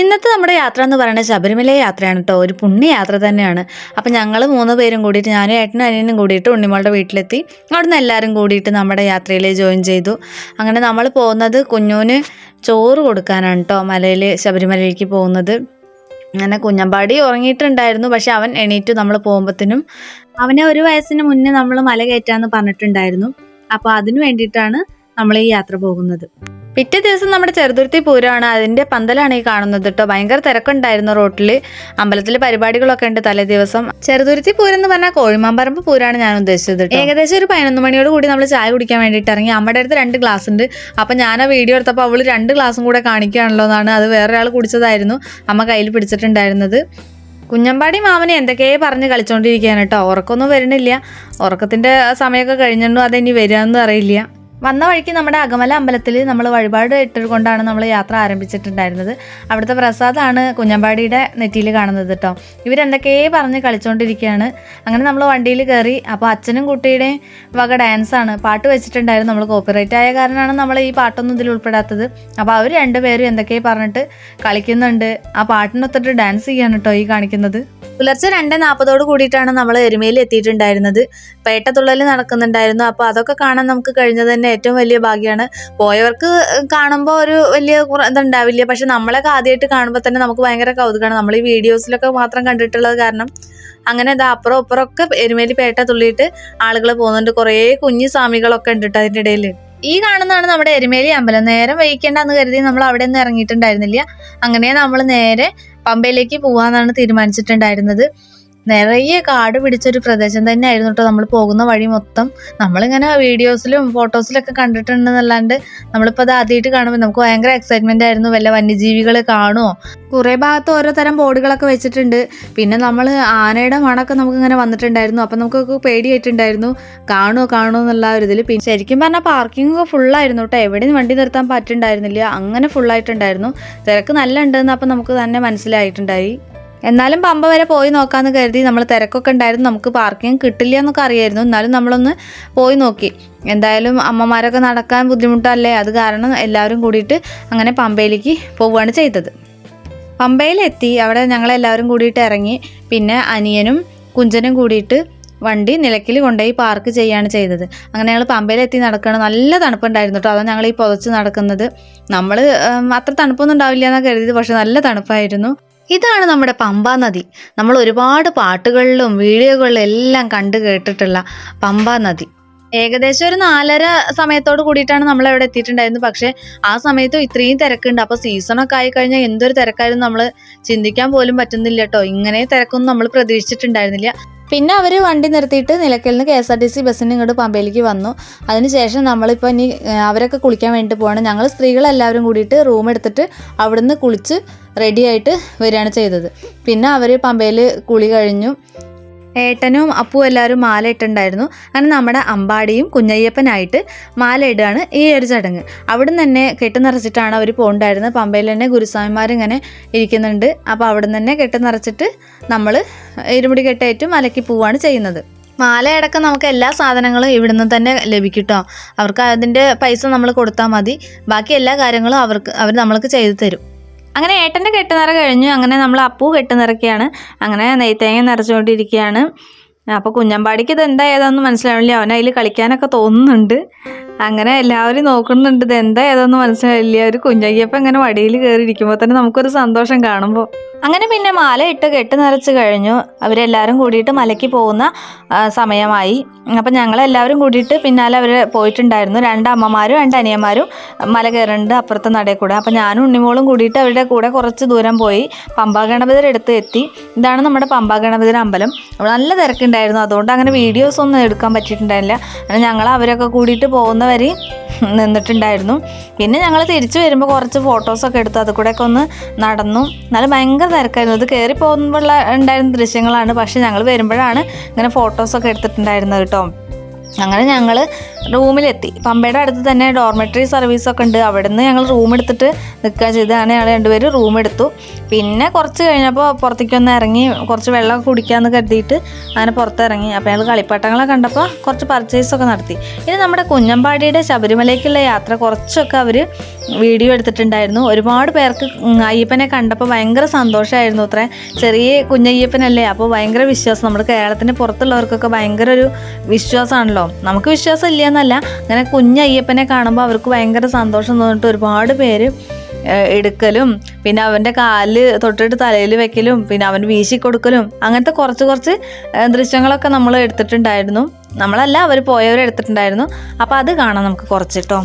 ഇന്നത്തെ നമ്മുടെ യാത്ര എന്ന് പറയുന്നത് ശബരിമല യാത്രയാണ് കേട്ടോ. ഒരു പുണ്യയാത്ര തന്നെയാണ്. അപ്പം ഞങ്ങൾ 3 പേരും കൂടിയിട്ട്, ഞാനും ഏട്ടനും അനിയനും കൂടിയിട്ട് ഉണ്ണിമോളുടെ വീട്ടിലെത്തി. അവിടുന്ന് എല്ലാവരും കൂടിയിട്ട് നമ്മുടെ യാത്രയിൽ ജോയിൻ ചെയ്തു. അങ്ങനെ നമ്മൾ പോകുന്നത് കുഞ്ഞൂന് ചോറ് കൊടുക്കാനാണ് കേട്ടോ, ശബരിമലയിലേക്ക് പോകുന്നത്. അങ്ങനെ കുഞ്ഞമ്പാടി ഉറങ്ങിയിട്ടുണ്ടായിരുന്നു, പക്ഷെ അവൻ എണീറ്റു. നമ്മൾ പോകുമ്പോഴത്തേനും അവനെ 1 വയസ്സിന് മുന്നേ നമ്മൾ മല കയറ്റാമെന്ന് പറഞ്ഞിട്ടുണ്ടായിരുന്നു. അപ്പോൾ അതിന് വേണ്ടിയിട്ടാണ് നമ്മൾ ഈ യാത്ര പോകുന്നത്. പിറ്റേ ദിവസം നമ്മുടെ ചെറുതുരുത്തി പൂരമാണ്. അതിൻ്റെ പന്തലാണ് ഈ കാണുന്നത് കേട്ടോ. ഭയങ്കര തിരക്കുണ്ടായിരുന്നു റോട്ടിൽ. അമ്പലത്തിൽ പരിപാടികളൊക്കെ ഉണ്ട് തലേ ദിവസം. ചെറുതുരുത്തി പൂരം എന്ന് പറഞ്ഞാൽ കോഴിമാമ്പറമ്പ് പൂരമാണ് ഞാൻ ഉദ്ദേശിച്ചത്. ഏകദേശം ഒരു 11 മണിയോട് കൂടി നമ്മൾ ചായ കുടിക്കാൻ വേണ്ടിയിട്ട് ഇറങ്ങി. അമ്മയുടെ അടുത്ത് 2 ഗ്ലാസ് ഉണ്ട്. അപ്പം ഞാൻ ആ വീഡിയോ എടുത്തപ്പോൾ അവൾ 2 ഗ്ലാസും കൂടെ കാണിക്കുകയാണല്ലോ എന്നാണ്. അത് വേറെ ആൾ കുടിച്ചതായിരുന്നു അമ്മ കയ്യിൽ പിടിച്ചിട്ടുണ്ടായിരുന്നത്. കുഞ്ഞമ്പാടി മാമനെ എന്തൊക്കെയോ പറഞ്ഞ് കളിച്ചോണ്ടിരിക്കുകയാണ് കേട്ടോ. ഉറക്കമൊന്നും വരുന്നില്ല. ഉറക്കത്തിൻ്റെ സമയമൊക്കെ കഴിഞ്ഞിട്ടുണ്ടോ അതെനി വരികയെന്നും അറിയില്ല. വന്ന വഴിക്ക് നമ്മുടെ അകമല അമ്പലത്തിൽ നമ്മൾ വഴിപാട് ഇട്ടുകൊണ്ടാണ് നമ്മൾ യാത്ര ആരംഭിച്ചിട്ടുണ്ടായിരുന്നത്. അവിടുത്തെ പ്രസാദമാണ് കുഞ്ഞമ്പാടിയുടെ നെറ്റിയിൽ കാണുന്നത് കേട്ടോ. ഇവരെന്തൊക്കെയോ പറഞ്ഞ് കളിച്ചുകൊണ്ടിരിക്കുകയാണ്. അങ്ങനെ നമ്മൾ വണ്ടിയിൽ കയറി. അപ്പോൾ അച്ഛനും കുട്ടിയുടെയും വക ഡാൻസാണ്. പാട്ട് വെച്ചിട്ടുണ്ടായിരുന്നു. നമ്മൾ കോപ്പിറൈറ്റ് ആയ കാരണമാണ് നമ്മൾ ഈ പാട്ടൊന്നും ഇതിൽ ഉൾപ്പെടാത്തത്. അപ്പോൾ അവർ 2 പേരും എന്തൊക്കെയോ പറഞ്ഞിട്ട് കളിക്കുന്നുണ്ട്. ആ പാട്ടിനൊത്തിട്ട് ഡാൻസ് ചെയ്യാണ് കേട്ടോ ഈ കാണിക്കുന്നത്. പുലർച്ചെ 2:40 കൂടിയിട്ടാണ് നമ്മൾ എരുമേലി എത്തിയിട്ടുണ്ടായിരുന്നത്. പേട്ടത്തുള്ളൽ നടക്കുന്നുണ്ടായിരുന്നു. അപ്പോൾ അതൊക്കെ കാണാൻ നമുക്ക് കഴിഞ്ഞത് തന്നെ ഏറ്റവും വലിയ ഭാഗ്യമാണ്. പോയവർക്ക് കാണുമ്പോൾ ഒരു വലിയ ഇതുണ്ടാവില്ല, പക്ഷെ നമ്മളൊക്കെ ആദ്യമായിട്ട് കാണുമ്പോൾ തന്നെ നമുക്ക് ഭയങ്കര കൗതുകമാണ്. നമ്മൾ ഈ വീഡിയോസിലൊക്കെ മാത്രം കണ്ടിട്ടുള്ളത് കാരണം. അങ്ങനെ അപ്പുറം ഇപ്പുറമൊക്കെ എരുമേലി പേട്ട തുള്ളിയിട്ട് ആളുകൾ പോകുന്നുണ്ട്. കുറേ കുഞ്ഞു സ്വാമികളൊക്കെ ഉണ്ട് കേട്ടോ അതിൻ്റെ ഇടയിൽ. ഈ കാണുന്നതാണ് നമ്മുടെ എരുമേലി അമ്പലം. നേരം വൈകിക്കേണ്ടെന്ന് കരുതി നമ്മൾ അവിടെ നിന്ന് ഇറങ്ങിയിട്ടുണ്ടായിരുന്നില്ല. അങ്ങനെ നമ്മൾ നേരെ പമ്പയിലേക്ക് പോകാമെന്നാണ് തീരുമാനിച്ചിട്ടുണ്ടായിരുന്നത്. നിറയെ കാട് പിടിച്ചൊരു പ്രദേശം തന്നെയായിരുന്നു കേട്ടോ നമ്മൾ പോകുന്ന വഴി മൊത്തം. നമ്മളിങ്ങനെ വീഡിയോസിലും ഫോട്ടോസിലൊക്കെ കണ്ടിട്ടുണ്ടെന്നല്ലാണ്ട് നമ്മളിപ്പോൾ അത് ആദ്യമായിട്ട് കാണുമ്പോൾ നമുക്ക് ഭയങ്കര എക്സൈറ്റ്മെൻ്റ് ആയിരുന്നു. വല്ല വന്യജീവികൾ കാണുമോ. കുറേ ഭാഗത്ത് ഓരോ തരം ബോർഡുകളൊക്കെ വെച്ചിട്ടുണ്ട്. പിന്നെ നമ്മൾ ആനയുടെ മണമൊക്കെ നമുക്കിങ്ങനെ വന്നിട്ടുണ്ടായിരുന്നു. അപ്പം നമുക്കൊക്കെ പേടിയായിട്ടുണ്ടായിരുന്നു, കാണുമോ എന്നുള്ള ഒരു ഇതിൽ. പിന്നെ ശരിക്കും പറഞ്ഞാൽ പാർക്കിംഗ് ഫുള്ളായിരുന്നു കേട്ടോ. എവിടെയും വണ്ടി നിർത്താൻ പറ്റുന്നുണ്ടായിരുന്നില്ല. അങ്ങനെ ഫുള്ളായിട്ടുണ്ടായിരുന്നു. തിരക്ക് നല്ല ഉണ്ടെന്ന് അപ്പം നമുക്ക് തന്നെ മനസ്സിലായിട്ടുണ്ടായി. എന്നാലും പമ്പ വരെ പോയി നോക്കാമെന്ന് കരുതി. നമ്മൾ തിരക്കൊക്കെ ഉണ്ടായിരുന്നു, നമുക്ക് പാർക്കിംഗ് കിട്ടില്ല എന്നൊക്കെ അറിയായിരുന്നു. എന്നാലും നമ്മളൊന്ന് പോയി നോക്കി. എന്തായാലും അമ്മമാരൊക്കെ നടക്കാൻ ബുദ്ധിമുട്ടല്ലേ, അത് കാരണം എല്ലാവരും കൂടിയിട്ട് അങ്ങനെ പമ്പയിലേക്ക് പോവുകയാണ് ചെയ്തത്. പമ്പയിലെത്തി. അവിടെ ഞങ്ങളെല്ലാവരും കൂടിയിട്ട് ഇറങ്ങി. പിന്നെ അനിയനും കുഞ്ചനും കൂടിയിട്ട് വണ്ടി നിലയ്ക്കൽ കൊണ്ടുപോയി പാർക്ക് ചെയ്യുകയാണ് ചെയ്തത്. അങ്ങനെ ഞങ്ങൾ പമ്പയിലെത്തി നടക്കുകയാണ്. നല്ല തണുപ്പുണ്ടായിരുന്നു കേട്ടോ. അതാണ് ഞങ്ങൾ ഈ പുതച്ച് നടക്കുന്നത്. നമ്മൾ അത്ര തണുപ്പൊന്നും ഉണ്ടാവില്ല എന്നാണ് കരുതിയത്, പക്ഷെ നല്ല തണുപ്പായിരുന്നു. ഇതാണ് നമ്മുടെ പമ്പാ നദി. നമ്മൾ ഒരുപാട് പാട്ടുകളിലും വീഡിയോകളിലും എല്ലാം കണ്ടു കേട്ടിട്ടുള്ള പമ്പാ നദി. ഏകദേശം ഒരു 4:30 സമയത്തോട് കൂടിയിട്ടാണ് നമ്മൾ അവിടെ എത്തിയിട്ടുണ്ടായിരുന്നത്. പക്ഷേ ആ സമയത്തും ഇത്രയും തിരക്കുണ്ട്. അപ്പോൾ സീസണൊക്കെ ആയിക്കഴിഞ്ഞാൽ എന്തൊരു തിരക്കായിരുന്നു നമ്മൾ ചിന്തിക്കാൻ പോലും പറ്റുന്നില്ല കേട്ടോ. ഇങ്ങനെ തിരക്കൊന്നും നമ്മൾ പ്രതീക്ഷിച്ചിട്ടുണ്ടായിരുന്നില്ല. പിന്നെ അവർ വണ്ടി നിർത്തിയിട്ട് നിലയ്ക്കലിൽ നിന്ന് KSRTC ബസ്സിന് ഇങ്ങോട്ട് പമ്പയിലേക്ക് വന്നു. അതിനുശേഷം നമ്മളിപ്പോൾ ഇനി അവരൊക്കെ കുളിക്കാൻ വേണ്ടിയിട്ട് പോവാണ്. ഞങ്ങൾ സ്ത്രീകളെല്ലാവരും കൂടിയിട്ട് റൂം എടുത്തിട്ട് അവിടുന്ന് കുളിച്ച് റെഡിയായിട്ട് വരികയാണ് ചെയ്തത്. പിന്നെ അവർ പമ്പയിൽ കുളി കഴിഞ്ഞു. ഏട്ടനും അപ്പും എല്ലാവരും മാല ഇട്ടുണ്ടായിരുന്നു. അങ്ങനെ നമ്മുടെ അമ്പാടിയും കുഞ്ഞയ്യപ്പനായിട്ട് മാല ഇടുകയാണ് ഈ ഒരു ചടങ്ങ്. അവിടെ നിന്ന് തന്നെ കെട്ട് നിറച്ചിട്ടാണ് അവർ പോകണ്ടായിരുന്നത്. പമ്പയിൽ തന്നെ ഗുരുസ്വാമിമാരിങ്ങനെ ഇരിക്കുന്നുണ്ട്. അപ്പോൾ അവിടെ നിന്ന് തന്നെ കെട്ട് നിറച്ചിട്ട് നമ്മൾ ഇരുമുടി കെട്ടേറ്റും മലയ്ക്ക് പോവുകയാണ് ചെയ്യുന്നത്. മാലയടക്കം നമുക്ക് എല്ലാ സാധനങ്ങളും ഇവിടുന്ന് തന്നെ ലഭിക്കും കേട്ടോ. അവർക്ക് അതിൻ്റെ പൈസ നമ്മൾ കൊടുത്താൽ മതി. ബാക്കി എല്ലാ കാര്യങ്ങളും അവർ നമ്മൾക്ക് ചെയ്തു തരും. അങ്ങനെ ഏട്ടൻ്റെ കെട്ടുനിറ കഴിഞ്ഞു. അങ്ങനെ നമ്മൾ അപ്പു കെട്ടുനിറയ്ക്കുകയാണ്. അങ്ങനെ നെയ്ത്തേങ്ങ നിറച്ചുകൊണ്ടിരിക്കുകയാണ്. അപ്പോൾ കുഞ്ഞമ്പാടിക്ക് ഇത് എന്താ ഏതാണെന്ന് മനസ്സിലാവില്ല. അവനതിൽ കളിക്കാനൊക്കെ തോന്നുന്നുണ്ട്. അങ്ങനെ എല്ലാവരും നോക്കുന്നുണ്ട്, ഇത് എന്താ ഏതാണെന്ന് മനസ്സിലാവില്ല. ഒരു കുഞ്ഞയ്യപ്പം ഇങ്ങനെ വടിയിൽ കയറിയിരിക്കുമ്പോൾ തന്നെ നമുക്കൊരു സന്തോഷം കാണുമ്പോൾ. അങ്ങനെ പിന്നെ മാല ഇട്ട് കെട്ട് നിറച്ച് കഴിഞ്ഞു. അവരെല്ലാവരും കൂടിയിട്ട് മലയ്ക്ക് പോകുന്ന സമയമായി. അപ്പം ഞങ്ങളെല്ലാവരും കൂടിയിട്ട് പിന്നാലെ അവർ പോയിട്ടുണ്ടായിരുന്നു. 2 അമ്മമാരും 2 അനിയന്മാരും മല കയറുന്നുണ്ട് അപ്പുറത്തെ നടയിൽ കൂടെ. അപ്പം ഞാനും ഉണ്ണിമോളും കൂടിയിട്ട് അവരുടെ കൂടെ കുറച്ച് ദൂരം പോയി പമ്പാ ഗണപതിയുടെ അടുത്ത് എത്തി. ഇതാണ് നമ്മുടെ പമ്പാ ഗണപതിയുടെ അമ്പലം. അവിടെ നല്ല തിരക്കുണ്ടായിരുന്നു. അതുകൊണ്ട് അങ്ങനെ വീഡിയോസ് ഒന്നും എടുക്കാൻ പറ്റിയിട്ടുണ്ടായില്ല. അങ്ങനെ ഞങ്ങൾ അവരൊക്കെ കൂടിയിട്ട് പോകുന്നവരെ നിന്നിട്ടുണ്ടായിരുന്നു. പിന്നെ ഞങ്ങൾ തിരിച്ചു വരുമ്പോൾ കുറച്ച് ഫോട്ടോസൊക്കെ എടുത്തു. അത് കൂടെയൊക്കെ ഒന്ന് നടന്നു. എന്നാലും ഭയങ്കര തിരക്കായിരുന്നു. ഇത് കയറി പോകുമ്പോഴുള്ള ഉണ്ടായിരുന്ന ദൃശ്യങ്ങളാണ്. പക്ഷെ ഞങ്ങൾ വരുമ്പോഴാണ് ഇങ്ങനെ ഫോട്ടോസൊക്കെ എടുത്തിട്ടുണ്ടായിരുന്നത് കേട്ടോ. അങ്ങനെ ഞങ്ങൾ റൂമിലെത്തി. പമ്പയുടെ അടുത്ത് തന്നെ ഡോർമെറ്ററി സർവീസൊക്കെ ഉണ്ട്. അവിടെ നിന്ന് ഞങ്ങൾ റൂം എടുത്തിട്ട് നിൽക്കുക ചെയ്താണ്. ഞങ്ങൾ രണ്ടുപേരും റൂം എടുത്തു. പിന്നെ കുറച്ച് കഴിഞ്ഞപ്പോൾ പുറത്തേക്കൊന്ന് ഇറങ്ങി കുറച്ച് വെള്ളമൊക്കെ കുടിക്കാമെന്ന് കരുതിയിട്ട് അങ്ങനെ പുറത്തിറങ്ങി. അപ്പോൾ ഞങ്ങൾ കളിപ്പാട്ടങ്ങളെ കണ്ടപ്പോൾ കുറച്ച് പർച്ചേസൊക്കെ നടത്തി. ഇനി നമ്മുടെ കുഞ്ഞമ്പാടിയുടെ ശബരിമലയ്ക്കുള്ള യാത്ര കുറച്ചൊക്കെ അവർ വീഡിയോ എടുത്തിട്ടുണ്ടായിരുന്നു. ഒരുപാട് പേർക്ക് അയ്യപ്പനെ കണ്ടപ്പോൾ ഭയങ്കര സന്തോഷമായിരുന്നു. അത്ര ചെറിയ കുഞ്ഞയ്യപ്പനല്ലേ, അപ്പോൾ ഭയങ്കര വിശ്വാസം. നമ്മുടെ കേരളത്തിന് പുറത്തുള്ളവർക്കൊക്കെ ഭയങ്കര ഒരു വിശ്വാസമാണല്ലോ. നമുക്ക് വിശ്വാസം ഇല്ല എന്നല്ല, അങ്ങനെ കുഞ്ഞയ്യപ്പനെ കാണുമ്പോൾ അവർക്ക് ഭയങ്കര സന്തോഷം തോന്നിട്ട് ഒരുപാട് പേര് എടുക്കലും പിന്നെ അവൻ്റെ കാല് തൊട്ടിട്ട് തലയിൽ വെക്കലും പിന്നെ അവൻ വീശി കൊടുക്കലും അങ്ങനത്തെ കുറച്ച് ദൃശ്യങ്ങളൊക്കെ നമ്മൾ എടുത്തിട്ടുണ്ടായിരുന്നു. നമ്മളല്ല, അവർ പോയവർ എടുത്തിട്ടുണ്ടായിരുന്നു. അപ്പോൾ അത് കാണാം നമുക്ക് കുറച്ചിട്ടോ.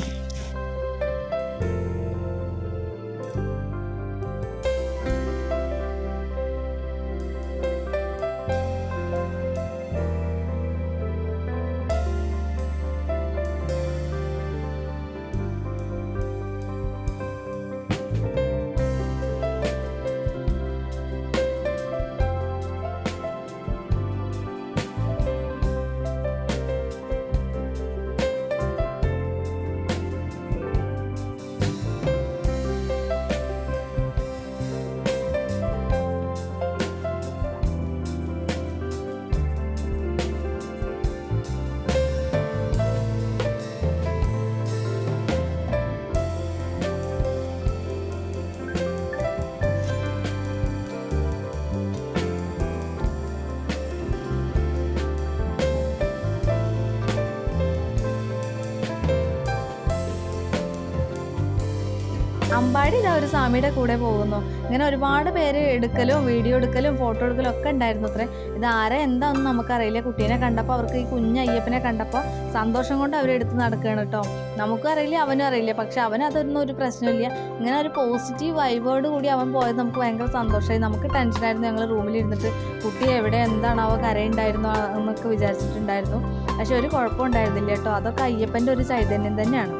അമ്പാടി ഇതാ ഒരു സ്വാമിയുടെ കൂടെ പോകുന്നു. ഇങ്ങനെ ഒരുപാട് പേര് എടുക്കലും വീഡിയോ എടുക്കലും ഫോട്ടോ എടുക്കലും ഒക്കെ ഉണ്ടായിരുന്നു. അത്രേ ഇത് ആരാ എന്താണെന്ന് നമുക്കറിയില്ല. കുട്ടീനെ കണ്ടപ്പോൾ അവർക്ക് ഈ കുഞ്ഞ് അയ്യപ്പനെ കണ്ടപ്പോൾ സന്തോഷം കൊണ്ട് അവരെടുത്ത് നടക്കുകയാണ് കേട്ടോ. നമുക്കും അറിയില്ല, അവനും അറിയില്ല. പക്ഷെ അവൻ അതൊന്നും ഒരു പ്രശ്നമില്ല. ഇങ്ങനെ ഒരു പോസിറ്റീവ് വൈബോട് കൂടി അവൻ പോയത് നമുക്ക് ഭയങ്കര സന്തോഷമായി. നമുക്ക് ടെൻഷനായിരുന്നു. ഞങ്ങൾ റൂമിലിരുന്നിട്ട് കുട്ടി എവിടെ എന്താണ് അവ കരയുണ്ടായിരുന്നോ എന്നൊക്കെ വിചാരിച്ചിട്ടുണ്ടായിരുന്നു. പക്ഷെ ഒരു കുഴപ്പമുണ്ടായിരുന്നില്ല കേട്ടോ. അതൊക്കെ അയ്യപ്പൻ്റെ ഒരു ചൈതന്യം തന്നെയാണ്.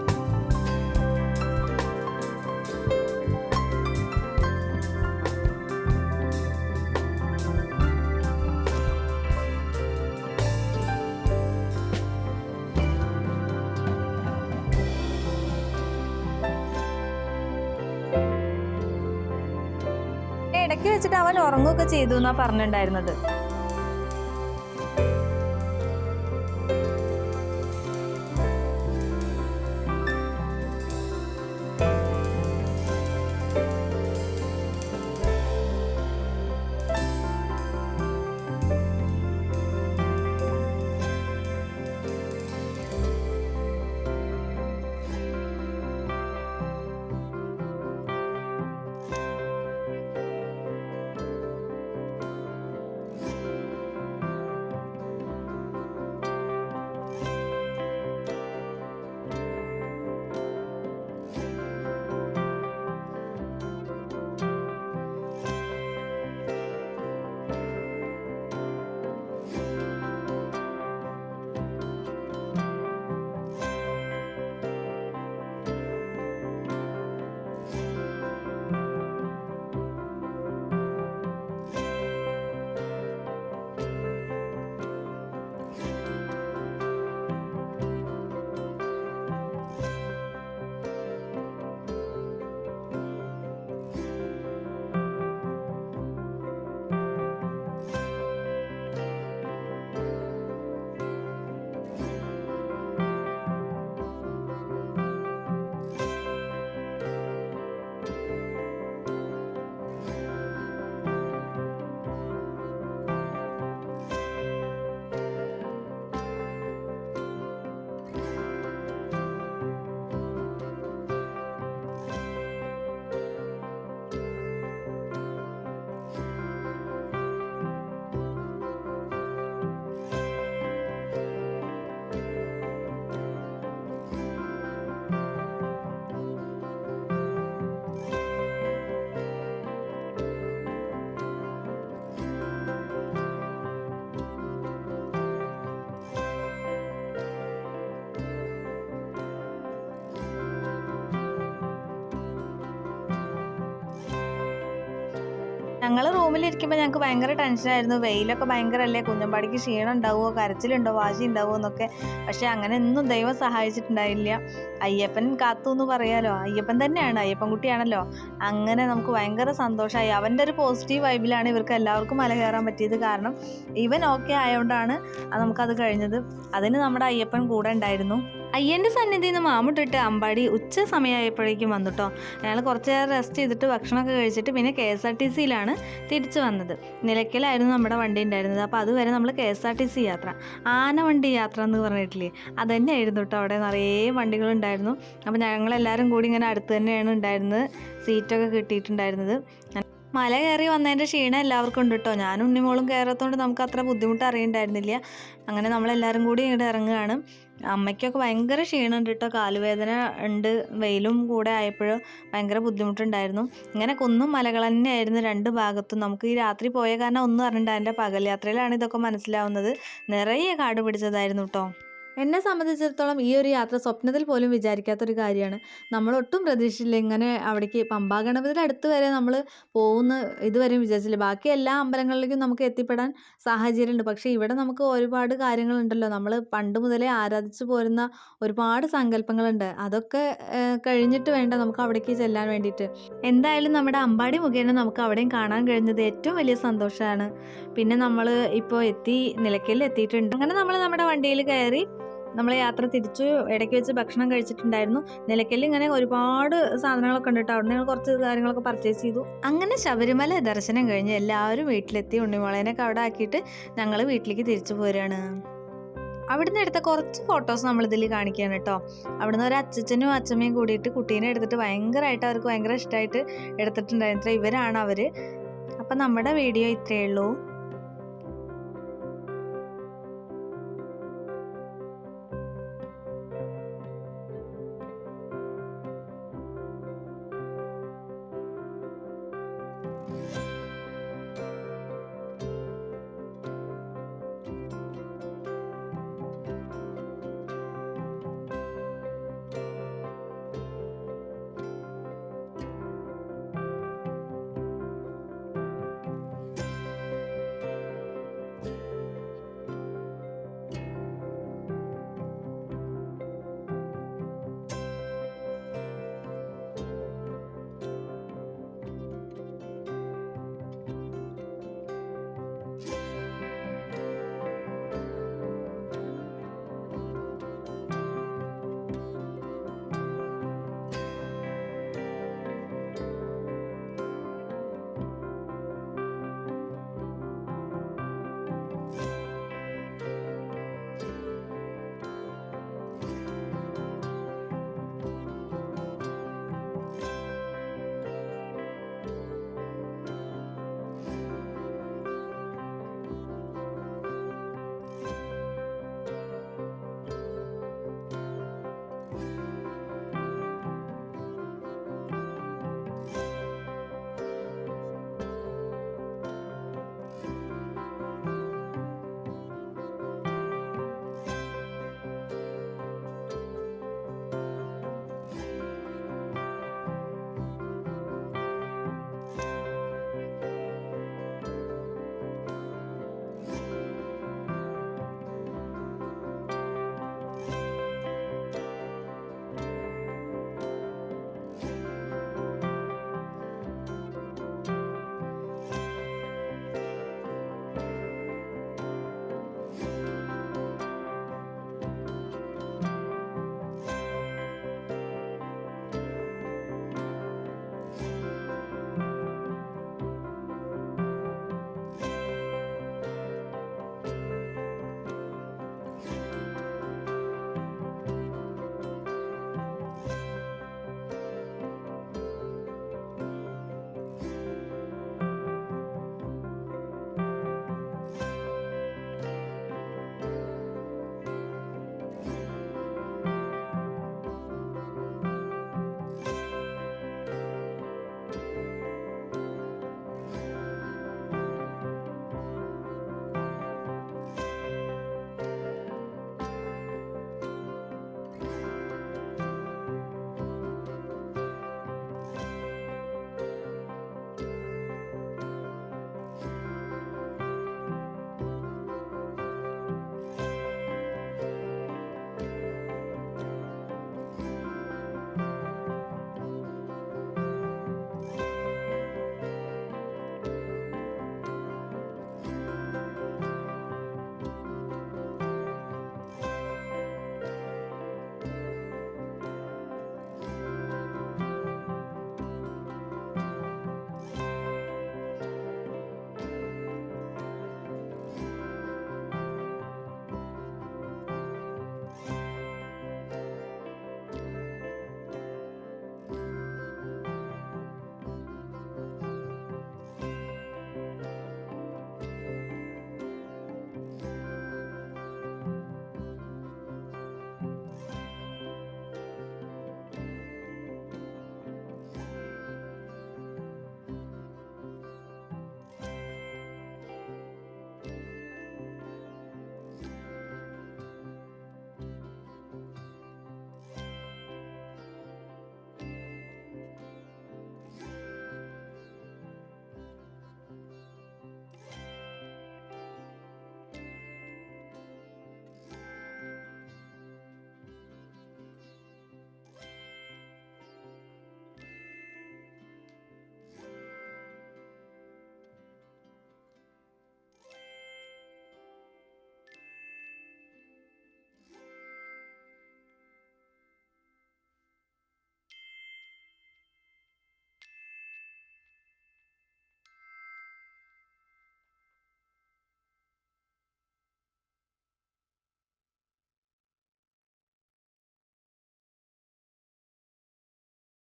ഇടയ്ക്ക് വെച്ചിട്ട് അവൻ ഉറങ്ങുകയൊക്കെ ചെയ്തു എന്നാ പറഞ്ഞിട്ടുണ്ടായിരുന്നത്. ഞങ്ങൾ റൂമിലിരിക്കുമ്പോൾ ഞങ്ങൾക്ക് ഭയങ്കര ടെൻഷനായിരുന്നു. വെയിലൊക്കെ ഭയങ്കരമല്ലേ, കുഞ്ഞമ്പാടിക്ക് ക്ഷീണം ഉണ്ടാവുമോ, കരച്ചിലുണ്ടോ, വാശി ഉണ്ടാവുമോ എന്നൊക്കെ. പക്ഷേ അങ്ങനെ ഒന്നും ദൈവം സഹായിച്ചിട്ടുണ്ടായില്ല. അയ്യപ്പൻ കാത്തു എന്ന് പറയാലോ, അയ്യപ്പൻ തന്നെയാണ്, അയ്യപ്പൻ കുട്ടിയാണല്ലോ. അങ്ങനെ നമുക്ക് ഭയങ്കര സന്തോഷമായി. അവൻ്റെ ഒരു പോസിറ്റീവ് വൈബിലാണ് ഇവർക്ക് എല്ലാവർക്കും മല കയറാൻ പറ്റിയത്. കാരണം ഇവൻ ഓക്കെ ആയതുകൊണ്ടാണ് നമുക്കത് കഴിഞ്ഞത്. അതിന് നമ്മുടെ അയ്യപ്പൻ കൂടെ ഉണ്ടായിരുന്നു. അയ്യൻ്റെ സന്നിധിയിൽ നിന്ന് മാമുട്ടിട്ട് അമ്പാടി ഉച്ച സമയമായപ്പോഴേക്കും വന്നു കേട്ടോ. ഞങ്ങൾ കുറച്ച് നേരം റെസ്റ്റ് ചെയ്തിട്ട് ഭക്ഷണമൊക്കെ കഴിച്ചിട്ട് പിന്നെ KSRTCയിലാണ് തിരിച്ചു വന്നത്. നിലയ്ക്കലായിരുന്നു നമ്മുടെ വണ്ടി ഉണ്ടായിരുന്നത്. അപ്പോൾ അതുവരെ നമ്മൾ KSRTC യാത്ര, ആനവണ്ടി യാത്ര എന്ന് പറഞ്ഞിട്ടില്ലേ, അത് തന്നെയായിരുന്നു കേട്ടോ. അവിടെ നിറയെ വണ്ടികളുണ്ടായിരുന്നു. അപ്പോൾ ഞങ്ങളെല്ലാവരും കൂടി ഇങ്ങനെ അടുത്ത് തന്നെയാണ് ഉണ്ടായിരുന്നത്, സീറ്റൊക്കെ കിട്ടിയിട്ടുണ്ടായിരുന്നത്. മല കയറി വന്നതിൻ്റെ ക്ഷീണം എല്ലാവർക്കും ഉണ്ട് കേട്ടോ. ഞാനും ഉണ്ണിമോളും കയറാത്തതുകൊണ്ട് നമുക്ക് അത്ര ബുദ്ധിമുട്ട് അറിയണ്ടായിരുന്നില്ല. അങ്ങനെ നമ്മളെല്ലാവരും കൂടി ഇങ്ങോട്ട് ഇറങ്ങുകയാണ്. അമ്മയ്ക്കൊക്കെ ഭയങ്കര ക്ഷീണമുണ്ട് കേട്ടോ, കാലുവേദന ഉണ്ട്. വെയിലും കൂടെ ആയപ്പോൾ ഭയങ്കര ബുദ്ധിമുട്ടുണ്ടായിരുന്നു. ഇങ്ങനെ കുന്നും മലകൾ തന്നെയായിരുന്നു രണ്ട് ഭാഗത്തും. നമുക്ക് ഈ രാത്രി പോയ കാരണം ഒന്നും അറിയണ്ട, എൻ്റെ പകൽ യാത്രയിലാണ് ഇതൊക്കെ മനസ്സിലാവുന്നത്. നിറയെ കാട് പിടിച്ചതായിരുന്നു കേട്ടോ. എന്നെ സംബന്ധിച്ചിടത്തോളം ഈ ഒരു യാത്ര സ്വപ്നത്തിൽ പോലും വിചാരിക്കാത്തൊരു കാര്യമാണ്. നമ്മളൊട്ടും പ്രതീക്ഷിച്ചില്ല ഇങ്ങനെ അവിടേക്ക് പമ്പാ ഗണപതിയുടെ അടുത്ത് വരെ നമ്മൾ പോകുന്ന ഇതുവരെയും വിചാരിച്ചില്ല. ബാക്കി എല്ലാ അമ്പലങ്ങളിലേക്കും നമുക്ക് എത്തിപ്പെടാൻ സാഹചര്യമുണ്ട്. പക്ഷേ ഇവിടെ നമുക്ക് ഒരുപാട് കാര്യങ്ങളുണ്ടല്ലോ, നമ്മൾ പണ്ട് മുതലേ ആരാധിച്ചു പോരുന്ന ഒരുപാട് സങ്കല്പങ്ങളുണ്ട്. അതൊക്കെ കഴിഞ്ഞിട്ട് വേണ്ട നമുക്ക് അവിടേക്ക് ചെല്ലാൻ വേണ്ടിയിട്ട്. എന്തായാലും നമ്മുടെ അമ്പാടി മുഖേന നമുക്ക് അവിടെയും കാണാൻ കഴിഞ്ഞത് ഏറ്റവും വലിയ സന്തോഷമാണ്. പിന്നെ നമ്മൾ ഇപ്പോൾ നിലയ്ക്കലിൽ എത്തിയിട്ടുണ്ട്. അങ്ങനെ നമ്മൾ നമ്മുടെ വണ്ടിയിൽ കയറി നമ്മൾ യാത്ര തിരിച്ചു. ഇടയ്ക്ക് വെച്ച് ഭക്ഷണം കഴിച്ചിട്ടുണ്ടായിരുന്നു. നിലയ്ക്കലിൽ ഇങ്ങനെ ഒരുപാട് സാധനങ്ങളൊക്കെ ഉണ്ട് കേട്ടോ. അവിടെ ഞങ്ങൾ കുറച്ച് കാര്യങ്ങളൊക്കെ പർച്ചേസ് ചെയ്തു. അങ്ങനെ ശബരിമല ദർശനം കഴിഞ്ഞ് എല്ലാവരും വീട്ടിലെത്തി. ഉണ്ണിമോളേനൊക്കെ അവിടെ ആക്കിയിട്ട് ഞങ്ങൾ വീട്ടിലേക്ക് തിരിച്ചു പോരുകയാണ്. അവിടുന്ന് എടുത്ത കുറച്ച് ഫോട്ടോസ് നമ്മളിതിൽ കാണിക്കുകയാണ് കേട്ടോ. അവിടുന്ന് ഒരു അച്ഛനും അച്ഛമ്മയും കൂടിയിട്ട് കുട്ടീനെ എടുത്തിട്ട് ഭയങ്കരമായിട്ട് അവർക്ക് ഭയങ്കര ഇഷ്ടമായിട്ട് എടുത്തിട്ടുണ്ടായിരുന്നു. ഇവരാണ് അവർ. അപ്പം നമ്മുടെ വീഡിയോ ഇത്രയേ ഉള്ളൂ.